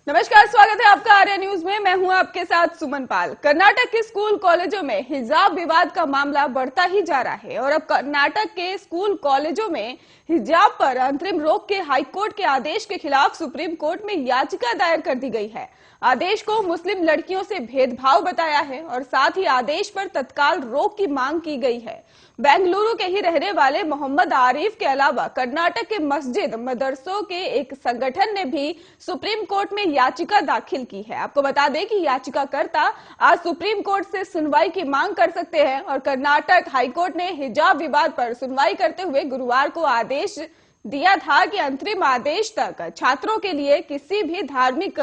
नमस्कार, स्वागत है आपका आर्या न्यूज में। मैं हूं आपके साथ सुमन पाल। कर्नाटक के स्कूल कॉलेजों में हिजाब विवाद का मामला बढ़ता ही जा रहा है और अब कर्नाटक के स्कूल कॉलेजों में हिजाब पर अंतरिम रोक के हाईकोर्ट के आदेश के खिलाफ सुप्रीम कोर्ट में याचिका दायर कर दी गई है। आदेश को मुस्लिम लड़कियों से भेदभाव बताया है और साथ ही आदेश पर तत्काल रोक की मांग की गई है। बेंगलुरु के ही रहने वाले मोहम्मद आरिफ के अलावा कर्नाटक के मस्जिद मदरसों के एक संगठन ने भी सुप्रीम कोर्ट में याचिका दाखिल की है। आपको बता दें कि याचिकाकर्ता आज सुप्रीम कोर्ट से सुनवाई की मांग कर सकते हैं और कर्नाटक हाईकोर्ट ने हिजाब विवाद पर सुनवाई करते हुए गुरुवार को आदेश दिया था कि अंतरिम आदेश तक छात्रों के लिए किसी भी धार्मिक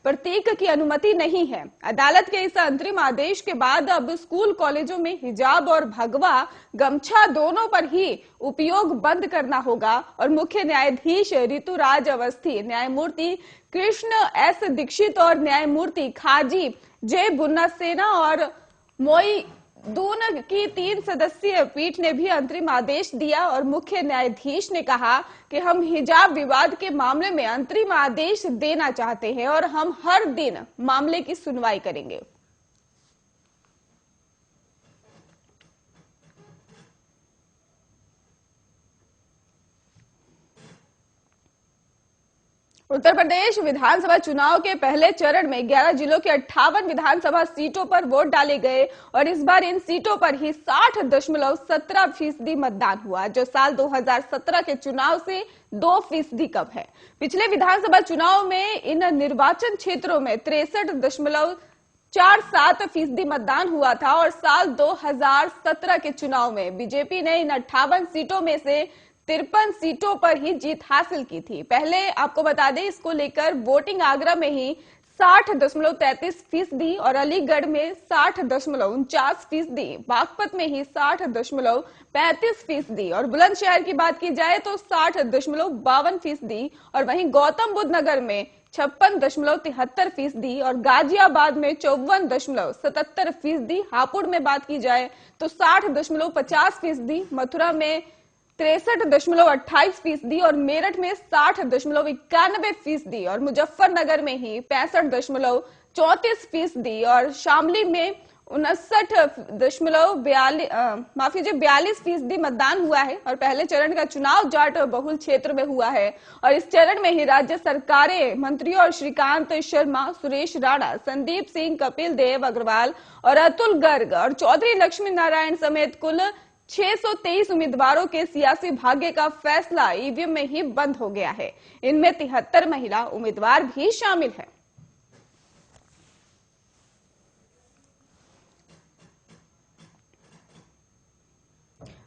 प्रतीक की अनुमति नहीं है। अदालत के इस अंतरिम आदेश के बाद अब स्कूल कॉलेजों में हिजाब और भगवा गमछा दोनों पर ही उपयोग बंद करना होगा और मुख्य न्यायाधीश ऋतुराज अवस्थी, न्यायमूर्ति कृष्ण एस दीक्षित और न्यायमूर्ति खाजी जे बुन्नासेना और मोई दून की 3 सदस्यीय पीठ ने भी अंतरिम आदेश दिया और मुख्य न्यायाधीश ने कहा कि हम हिजाब विवाद के मामले में अंतरिम आदेश देना चाहते हैं और हम हर दिन मामले की सुनवाई करेंगे। उत्तर प्रदेश विधानसभा चुनाव के पहले चरण में 11 जिलों के 58 विधानसभा सीटों पर वोट डाले गए और इस बार इन सीटों पर ही 60.17% मतदान हुआ, जो साल 2017 के चुनाव से 2% कम है। पिछले विधानसभा चुनाव में इन निर्वाचन क्षेत्रों में 63.47% मतदान हुआ था और साल 2017 के चुनाव में बीजेपी ने इन 58 सीटों में से 53 सीटों पर ही जीत हासिल की थी। पहले आपको बता दें, इसको लेकर वोटिंग आगरा में ही 60.33% और अलीगढ़ में 60.49%, बागपत में ही 60.35% और बुलंदशहर की बात की जाए तो 60.52% और वहीं गौतम बुद्ध नगर में 56.73% और गाजियाबाद में 54.77%, हापुड़ में बात की जाए तो 60.50%, मथुरा में 63.28% और मेरठ में 60.91% और मुजफ्फरनगर में ही 65.34% और शामली में 42% मतदान हुआ है। और पहले चरण का चुनाव जाट बहुल क्षेत्र में हुआ है और इस चरण में ही राज्य सरकारें मंत्रियों और श्रीकांत शर्मा, सुरेश राणा, संदीप सिंह, कपिल देव अग्रवाल और अतुल गर्ग और चौधरी लक्ष्मी नारायण समेत कुल 623 उम्मीदवारों के सियासी भाग्य का फैसला ईवीएम में ही बंद हो गया है। इनमें 73 महिला उम्मीदवार भी शामिल हैं।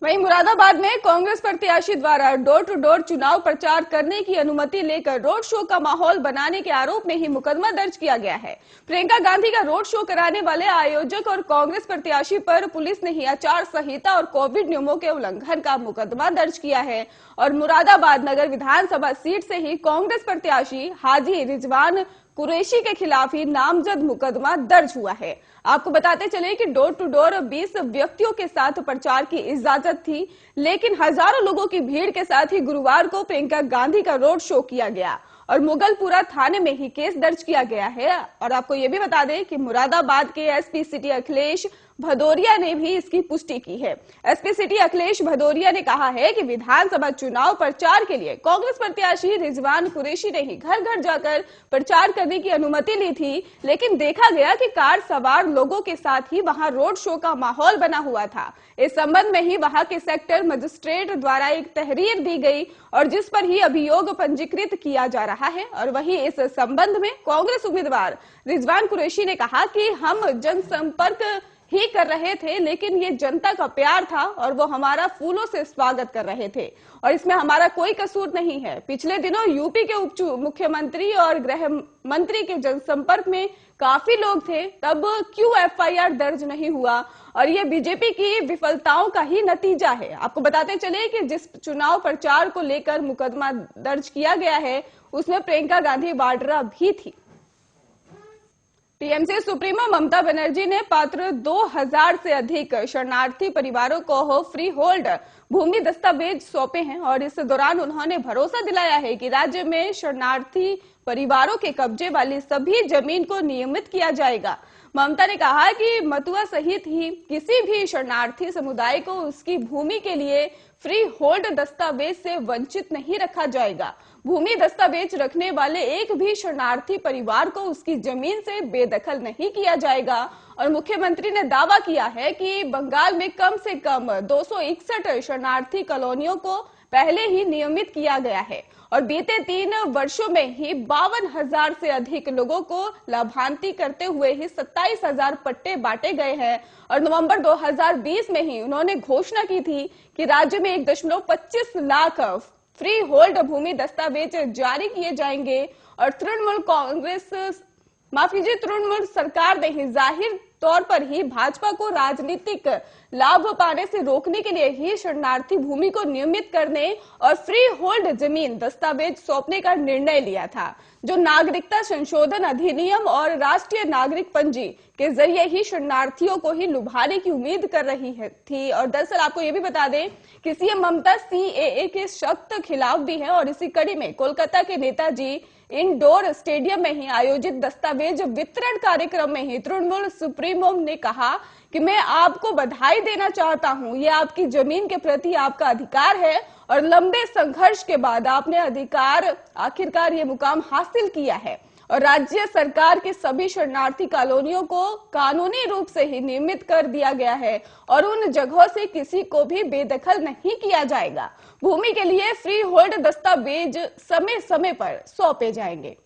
वहीं मुरादाबाद में कांग्रेस प्रत्याशी द्वारा डोर टू डोर चुनाव प्रचार करने की अनुमति लेकर रोड शो का माहौल बनाने के आरोप में ही मुकदमा दर्ज किया गया है। प्रियंका गांधी का रोड शो कराने वाले आयोजक और कांग्रेस प्रत्याशी पर पुलिस ने ही आचार संहिता और कोविड नियमों के उल्लंघन का मुकदमा दर्ज किया है और मुरादाबाद नगर विधानसभा सीट से ही कांग्रेस प्रत्याशी हाजी रिजवान कुरैशी के खिलाफ ही नामजद मुकदमा दर्ज हुआ है। आपको बताते चले कि डोर टू डोर 20 व्यक्तियों के साथ प्रचार की इजाजत थी, लेकिन हजारों लोगों की भीड़ के साथ ही गुरुवार को प्रियंका गांधी का रोड शो किया गया और मुगलपुरा थाने में ही केस दर्ज किया गया है। और आपको ये भी बता दें कि मुरादाबाद के एसपी सिटी अखिलेश भदौरिया ने भी इसकी पुष्टि की है। एसपी सिटी अखिलेश भदौरिया ने कहा है कि विधानसभा चुनाव प्रचार के लिए कांग्रेस प्रत्याशी रिजवान कुरैशी ने ही घर घर जाकर प्रचार करने की अनुमति ली थी, लेकिन देखा गया कि कार सवार लोगों के साथ ही वहां रोड शो का माहौल बना हुआ था। इस संबंध में ही वहां के सेक्टर मजिस्ट्रेट द्वारा एक तहरीर दी गई और जिस पर ही अभियोग पंजीकृत किया जा रहा है। और वहीं इस संबंध में कांग्रेस उम्मीदवार रिजवान कुरैशी ने कहा कि हम जनसंपर्क ही कर रहे थे, लेकिन ये जनता का प्यार था और वो हमारा फूलों से स्वागत कर रहे थे और इसमें हमारा कोई कसूर नहीं है। पिछले दिनों यूपी के उप मुख्यमंत्री और गृह मंत्री के जनसंपर्क में काफी लोग थे, तब क्यों एफआईआर दर्ज नहीं हुआ और ये बीजेपी की विफलताओं का ही नतीजा है। आपको बताते चले कि जिस चुनाव प्रचार को लेकर मुकदमा दर्ज किया गया है उसमें प्रियंका गांधी वाड्रा भी थी। टीएमसी सुप्रीमो ममता बनर्जी ने पात्र 2000 से अधिक शरणार्थी परिवारों को फ्री होल्ड भूमि दस्तावेज सौंपे हैं और इस दौरान उन्होंने भरोसा दिलाया है कि राज्य में शरणार्थी परिवारों के कब्जे वाली सभी जमीन को नियमित किया जाएगा। ममता ने कहा कि मतुआ सहित ही किसी भी शरणार्थी समुदाय को उसकी भूमि के लिए फ्री होल्ड दस्तावेज से वंचित नहीं रखा जाएगा। भूमि दस्तावेज रखने वाले एक भी शरणार्थी परिवार को उसकी जमीन से बेदखल नहीं किया जाएगा। और मुख्यमंत्री ने दावा किया है कि बंगाल में कम से कम 261 शरणार्थी कॉलोनियों को पहले ही नियमित किया गया है और बीते 3 वर्षों में ही 52,000 से अधिक लोगों को लाभान्वित करते हुए ही 27,000 पट्टे बांटे गए हैं। और नवंबर 2020 में ही उन्होंने घोषणा की थी कि राज्य में 1.25 लाख फ्री होल्ड भूमि दस्तावेज जारी किए जाएंगे। और तृणमूल सरकार ने ही जाहिर तौर पर ही भाजपा को राजनीतिक लाभ पाने से रोकने के लिए ही शरणार्थी भूमि को नियमित करने और फ्री होल्ड जमीन दस्तावेज सौंपने का निर्णय लिया था, जो नागरिकता संशोधन अधिनियम और राष्ट्रीय नागरिक पंजी के जरिए ही शरणार्थियों को ही लुभाने की उम्मीद कर रही थी। और दरअसल आपको ये भी बता दें कि सीएम ममता सीएए के सख्त खिलाफ भी है और इसी कड़ी में कोलकाता के नेताजी इंडोर स्टेडियम में ही आयोजित दस्तावेज वितरण कार्यक्रम में ही तृणमूल सुप्रीमो ने कहा कि मैं आपको बधाई देना चाहता हूं, ये आपकी जमीन के प्रति आपका अधिकार है और लंबे संघर्ष के बाद आपने आखिरकार ये मुकाम हासिल किया है। और राज्य सरकार के सभी शरणार्थी कॉलोनियों को कानूनी रूप से ही नियमित कर दिया गया है और उन जगहों से किसी को भी बेदखल नहीं किया जाएगा। भूमि के लिए फ्री होल्ड दस्तावेज समय समय पर सौंपे जाएंगे।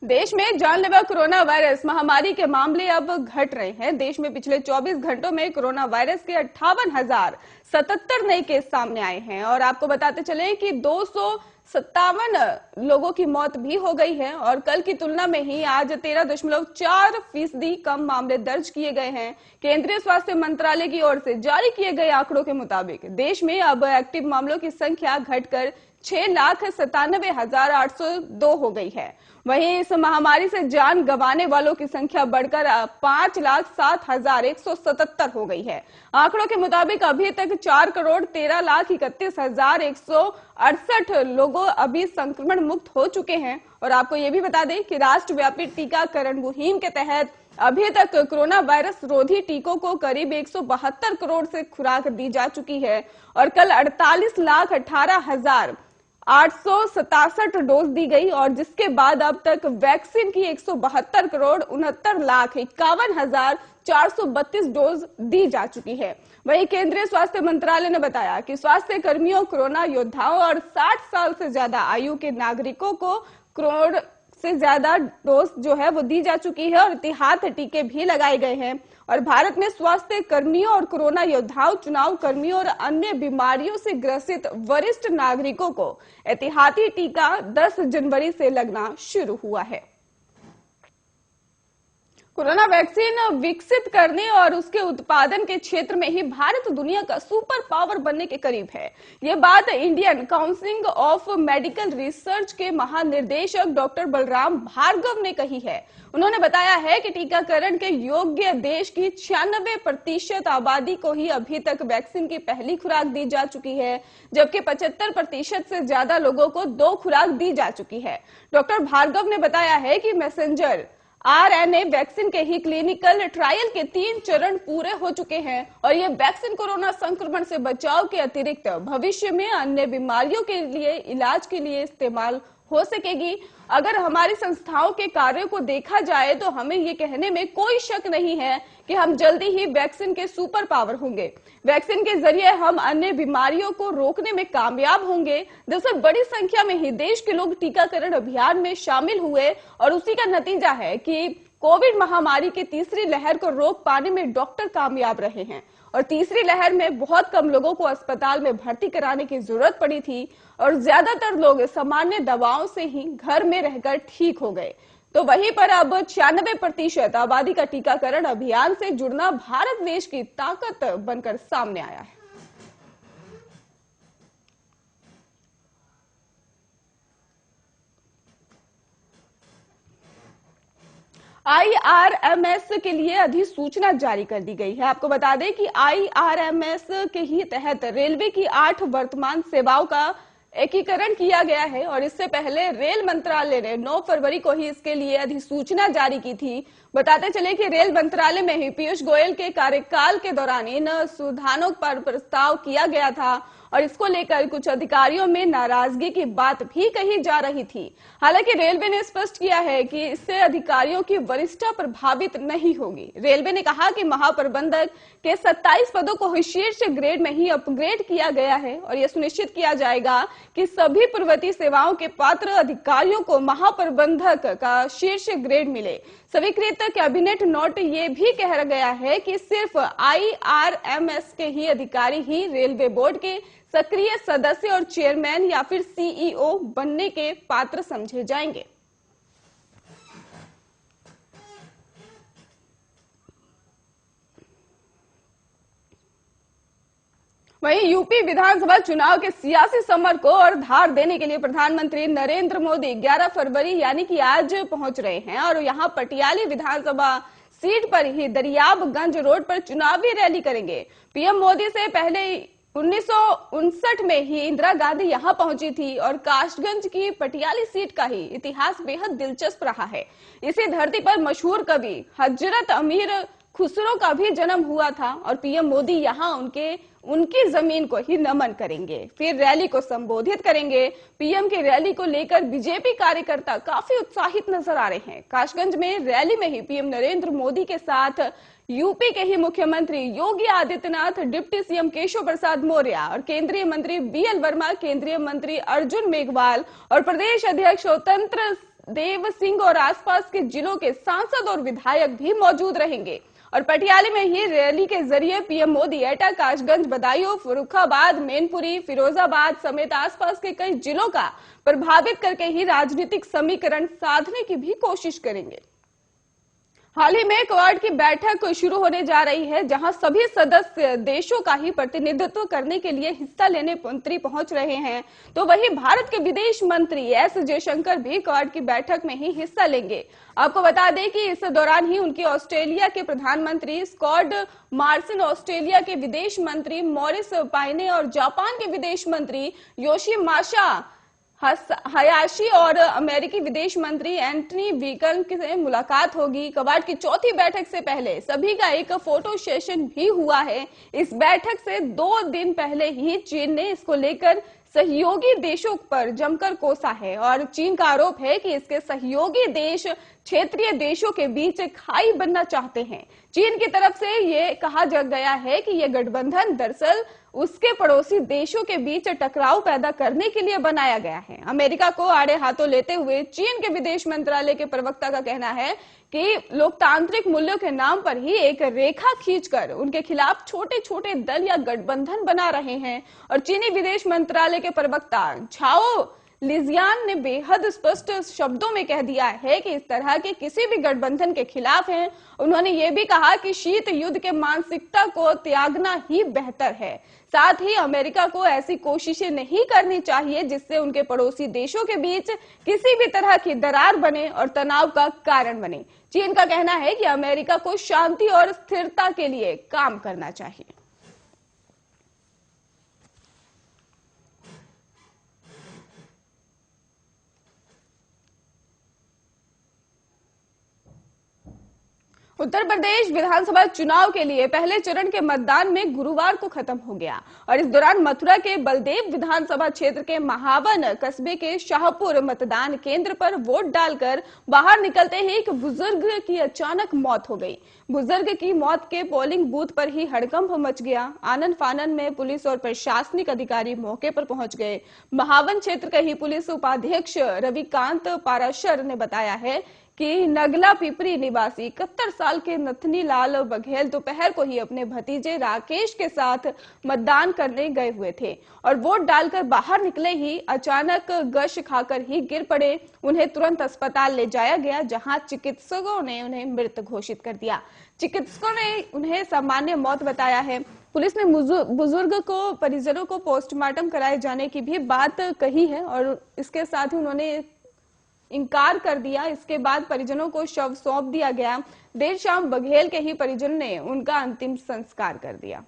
देश में जानलेवा कोरोना वायरस महामारी के मामले अब घट रहे हैं। देश में पिछले 24 घंटों में कोरोना वायरस के 58,077 नए केस सामने आए हैं और आपको बताते चले कि 257 लोगों की मौत भी हो गई है और कल की तुलना में ही आज 13.4% कम मामले दर्ज किए गए हैं। केंद्रीय स्वास्थ्य मंत्रालय की ओर से जारी किए गए आंकड़ों के मुताबिक देश में अब एक्टिव मामलों की संख्या घटकर 6,97,802 हो गई है। वहीं इस महामारी से जान गंवाने वालों की संख्या बढ़कर 5,07,177 हो गई है। आंकड़ों के मुताबिक अभी तक 4,13,31,168 लोगों अभी संक्रमण मुक्त हो चुके हैं। और आपको ये भी बता दें कि राष्ट्रव्यापी टीकाकरण मुहिम के तहत अभी तक कोरोना वायरस रोधी टीकों को करीब 172 करोड़ से खुराक दी जा चुकी है और कल 48,18,867 डोज दी गई और जिसके बाद अब तक वैक्सीन की 172,69,51,432 डोज दी जा चुकी है। वहीं केंद्रीय स्वास्थ्य मंत्रालय ने बताया कि स्वास्थ्य कर्मियों, कोरोना योद्धाओं और 60 साल से ज्यादा आयु के नागरिकों को करोड़ से ज्यादा डोज जो है वो दी जा चुकी है और एहतियात टीके भी लगाए गए हैं। और भारत में स्वास्थ्य कर्मियों और कोरोना योद्धाओं, चुनाव कर्मियों और अन्य बीमारियों से ग्रसित वरिष्ठ नागरिकों को एहतियाती टीका 10 जनवरी से लगना शुरू हुआ है। कोरोना वैक्सीन विकसित करने और उसके उत्पादन के क्षेत्र में ही भारत दुनिया का सुपर पावर बनने के करीब है। ये बात Indian council of medical research के महानिर्देशक डॉक्टर बलराम भार्गव ने कही है। उन्होंने बताया है कि टीकाकरण के योग्य देश की 96% आबादी को ही अभी तक वैक्सीन की पहली खुराक दी जा चुकी है, जबकि 75% से ज्यादा लोगों को 2 खुराक दी जा चुकी है। डॉक्टर भार्गव ने बताया है कि मैसेंजर आरएनए वैक्सीन के ही क्लिनिकल ट्रायल के 3 चरण पूरे हो चुके हैं और ये वैक्सीन कोरोना संक्रमण से बचाव के अतिरिक्त भविष्य में अन्य बीमारियों के लिए इलाज के लिए इस्तेमाल हो सकेगी। अगर हमारी संस्थाओं के कार्यों को देखा जाए तो हमें ये कहने में कोई शक नहीं है कि हम जल्दी ही वैक्सीन के सुपर पावर होंगे। वैक्सीन के जरिए हम अन्य बीमारियों को रोकने में कामयाब होंगे। दरअसल बड़ी संख्या में ही देश के लोग टीकाकरण अभियान में शामिल हुए और उसी का नतीजा है कि कोविड महामारी की तीसरी लहर को रोक पाने में डॉक्टर कामयाब रहे हैं और तीसरी लहर में बहुत कम लोगों को अस्पताल में भर्ती कराने की जरूरत पड़ी थी और ज्यादातर लोग सामान्य दवाओं से ही घर में रहकर ठीक हो गए। तो वहीं पर अब 96% आबादी का टीकाकरण अभियान से जुड़ना भारत देश की ताकत बनकर सामने आया है। आईआरएमएस के लिए अधिसूचना जारी कर दी गई है। आपको बता दें कि आईआरएमएस के ही तहत रेलवे की 8 वर्तमान सेवाओं का एकीकरण किया गया है और इससे पहले रेल मंत्रालय ने 9 फरवरी को ही इसके लिए अधिसूचना जारी की थी। बताते चले कि रेल मंत्रालय में ही पीयूष गोयल के कार्यकाल के दौरान इन सुधारों पर प्रस्ताव किया गया था और इसको लेकर कुछ अधिकारियों में नाराजगी की बात भी कही जा रही थी। हालांकि रेलवे ने स्पष्ट किया है कि इससे अधिकारियों की वरिष्ठता प्रभावित नहीं होगी। रेलवे ने कहा कि महाप्रबंधक के 27 पदों को शीर्ष ग्रेड में ही अपग्रेड किया गया है और यह सुनिश्चित किया जाएगा कि सभी पूर्ववर्ती सेवाओं के पात्र अधिकारियों को महाप्रबंधक का शीर्ष ग्रेड मिले। स्वीकृत कैबिनेट नोट ये भी कहा गया है कि सिर्फ आईआरएमएस के ही अधिकारी ही रेलवे बोर्ड के सक्रिय सदस्य और चेयरमैन या फिर सीईओ बनने के पात्र समझे जाएंगे। वहीं यूपी विधानसभा चुनाव के सियासी समर को और धार देने के लिए प्रधानमंत्री नरेंद्र मोदी 11 फरवरी यानी कि आज पहुंच रहे हैं और यहां पटियाली विधानसभा सीट पर ही दरियाबगंज रोड पर चुनावी रैली करेंगे। पीएम मोदी से पहले 1959 में ही इंदिरा गांधी यहां पहुंची थी और कासगंज की पटियाली सीट का ही इतिहास बेहद दिलचस्प रहा है। इसी धरती पर मशहूर कवि हजरत अमीर खुसरो का भी जन्म हुआ था और पीएम मोदी यहां उनकी जमीन को ही नमन करेंगे, फिर रैली को संबोधित करेंगे। पीएम की रैली को लेकर बीजेपी कार्यकर्ता काफी उत्साहित नजर आ रहे हैं। कासगंज में रैली में ही पीएम नरेंद्र मोदी के साथ यूपी के ही मुख्यमंत्री योगी आदित्यनाथ, डिप्टी सीएम केशव प्रसाद मौर्य और केंद्रीय मंत्री बीएल वर्मा, केंद्रीय मंत्री अर्जुन मेघवाल और प्रदेश अध्यक्ष स्वतंत्र देव सिंह और आसपास के जिलों के सांसद और विधायक भी मौजूद रहेंगे। और पटियाली में ही रैली के जरिए पीएम मोदी एटा, कासगंज, बदायूं, फर्रुखाबाद, मैनपुरी, फिरोजाबाद समेत आसपास के कई जिलों का प्रभावित करके ही राजनीतिक समीकरण साधने की भी कोशिश करेंगे। हाल ही में क्वाड की बैठक शुरू होने जा रही है, जहां सभी सदस्य देशों का ही प्रतिनिधित्व करने के लिए हिस्सा लेने मंत्री पहुंच रहे हैं। तो वहीं भारत के विदेश मंत्री एस जयशंकर भी क्वाड की बैठक में ही हिस्सा लेंगे। आपको बता दें कि इस दौरान ही उनकी ऑस्ट्रेलिया के प्रधानमंत्री स्कॉट मार्सन, ऑस्ट्रेलिया के विदेश मंत्री मॉरिस पाइने और जापान के विदेश मंत्री योशिमासा हयाशी और अमेरिकी विदेश मंत्री एंटनी ब्लिंकन से मुलाकात होगी। क्वाड की चौथी बैठक से पहले सभी का एक फोटो सेशन भी हुआ है। इस बैठक से 2 दिन पहले ही चीन ने इसको लेकर सहयोगी देशों पर जमकर कोसा है और चीन का आरोप है कि इसके सहयोगी देश क्षेत्रीय देशों के बीच खाई बनना चाहते हैं। चीन की तरफ से ये कहा जा गया है कि यह गठबंधन दरअसल उसके पड़ोसी देशों के बीच टकराव पैदा करने के लिए बनाया गया है। अमेरिका को आड़े हाथों लेते हुए चीन के विदेश मंत्रालय के प्रवक्ता का कहना है कि लोकतांत्रिक मूल्यों के नाम पर ही एक रेखा खींचकर उनके खिलाफ छोटे छोटे दल या गठबंधन बना रहे हैं। और चीनी विदेश मंत्रालय के प्रवक्ता झाओ लिजियान ने बेहद स्पष्ट शब्दों में कह दिया है कि इस तरह के किसी भी गठबंधन के खिलाफ हैं। उन्होंने ये भी कहा कि शीत युद्ध के मानसिकता को त्यागना ही बेहतर है। साथ ही अमेरिका को ऐसी कोशिशें नहीं करनी चाहिए जिससे उनके पड़ोसी देशों के बीच किसी भी तरह की दरार बने और तनाव का कारण बने। चीन का कहना है कि अमेरिका को शांति और स्थिरता के लिए काम करना चाहिए। उत्तर प्रदेश विधानसभा चुनाव के लिए पहले चरण के मतदान में गुरुवार को खत्म हो गया और इस दौरान मथुरा के बलदेव विधानसभा क्षेत्र के महावन कस्बे के शाहपुर मतदान केंद्र पर वोट डालकर बाहर निकलते ही एक बुजुर्ग की अचानक मौत हो गई। बुजुर्ग की मौत के पोलिंग बूथ पर ही हड़कंप मच गया। आनन फानन में पुलिस और प्रशासनिक अधिकारी मौके पर पहुंच गए। महावन क्षेत्र के ही पुलिस उपाध्यक्ष रविकांत पाराशर ने बताया है कि नगला पिपरी निवासी 71 साल के नथनी लाल बघेल दोपहर को ही अपने भतीजे राकेश के साथ मतदान करने गए हुए थे और वोट डालकर बाहर निकले ही अचानक गश खाकर ही गिर पड़े। उन्हें तुरंत अस्पताल ले जाया गया, जहां चिकित्सकों ने उन्हें मृत घोषित कर दिया। चिकित्सकों ने उन्हें सामान्य मौत बताया है। पुलिस ने बुजुर्ग को परिजनों को पोस्टमार्टम कराए जाने की भी बात कही है और इसके साथ ही उन्होंने इनकार कर दिया। इसके बाद परिजनों को शव सौंप दिया गया। देर शाम बघेल के ही परिजन ने उनका अंतिम संस्कार कर दिया।